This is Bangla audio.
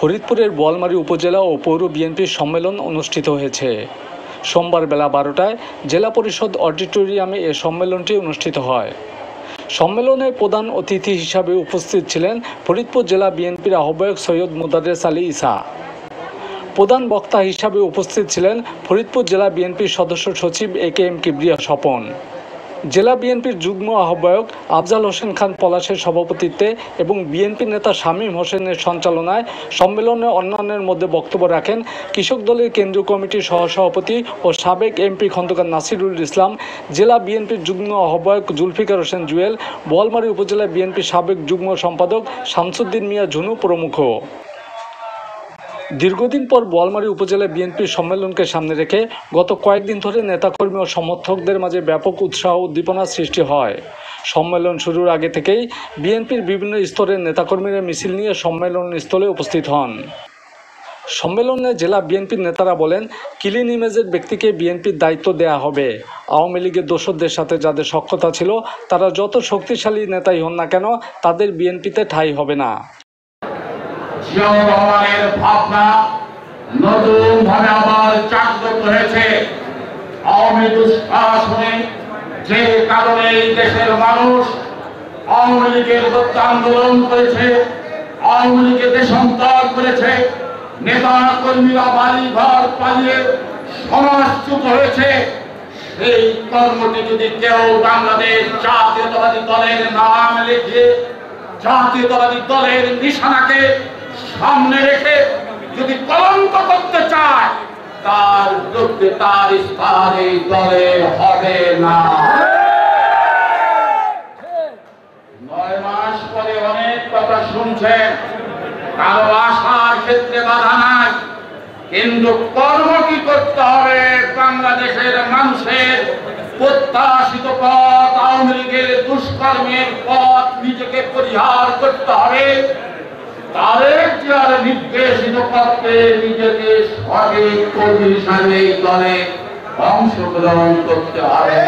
ফরিদপুরের বোয়ালমারী উপজেলা ও পৌর বিএনপির সম্মেলন অনুষ্ঠিত হয়েছে। সোমবার বেলা 12টায় জেলা পরিষদ অডিটোরিয়ামে এ সম্মেলনটি অনুষ্ঠিত হয়। সম্মেলনে প্রধান অতিথি হিসাবে উপস্থিত ছিলেন ফরিদপুর জেলা বিএনপির আহ্বায়ক সৈয়দ মোদারেস আলী ঈসা। প্রধান বক্তা হিসাবে উপস্থিত ছিলেন ফরিদপুর জেলা বিএনপির সদস্য সচিব AKM কিবরিয়া স্বপন। জেলা বিএনপির যুগ্ম আহ্বায়ক আফজাল হোসেন খান পলাশের সভাপতিত্বে এবং বিএনপি নেতা শামীম হোসেনের সঞ্চালনায় সম্মেলনে অন্যান্যের মধ্যে বক্তব্য রাখেন কৃষক দলের কেন্দ্রীয় কমিটির সহসভাপতি ও সাবেক এমপি খন্দকার নাসিরুল ইসলাম, জেলা বিএনপির যুগ্ম আহ্বায়ক জুলফিকার হোসেন জুয়েল, বোয়ালমারী উপজেলা বিএনপির সাবেক যুগ্ম সম্পাদক শামসুদ্দিন মিয়া ঝুনু প্রমুখ। দীর্ঘদিন পর বোয়ালমারী উপজেলা বিএনপির সম্মেলনকে সামনে রেখে গত কয়েকদিন ধরে নেতাকর্মী ও সমর্থকদের মাঝে ব্যাপক উৎসাহ উদ্দীপনার সৃষ্টি হয়। সম্মেলন শুরুর আগে থেকেই বিএনপির বিভিন্ন স্তরের নেতাকর্মীরা মিছিল নিয়ে সম্মেলন স্থলে উপস্থিত হন। সম্মেলনে জেলা বিএনপির নেতারা বলেন, ক্লিন ইমেজের ব্যক্তিকে বিএনপির দায়িত্ব দেয়া হবে। আওয়ামী লীগের দোসরদের সাথে যাদের সখ্যতা ছিল তারা যত শক্তিশালী নেতাই হন না কেন তাদের বিএনপিতে ঠাঁই হবে না। ভাবনা নতুন ভাবে আবার জাগ্রত হয়েছে। আওয়ামী দুঃশাসনে যে কারণে এই দেশের মানুষ আওয়ামী লীগের বিরুদ্ধে আন্দোলন করেছে, আওয়ামী লীগের দেশান্তর করেছে, নেতা কর্মীরা বাড়ি ঘর পালিয়ে সমাজচ্যুত হয়েছে। এই কর্মটি যদি কেউ বাংলাদেশ জাতীয়তাবাদী দলের নাম লিখে জাতীয়তাবাদী দলের নিশানাকে সামনে রেখে যদি কলঙ্ক করতে চায় তার বিরুদ্ধে তার স্থান এই দলে হবে না। 9 মাস পরে অনেক কথা শুনছেন, কারো আশার ক্ষেত্রে বাধা নাই, কিন্তু কর্ম কি করতে হবে? বাংলাদেশের মানুষের প্রত্যাশিত পথ আওয়ামী লীগের দুষ্কর্মের পথ নিজেকে পরিহার করতে হবে। তারেক জিয়ার নির্দেশিত পথে নিজেকে সঠিক কর্মী হিসাবে দলে অংশগ্রহণ করতে হবে।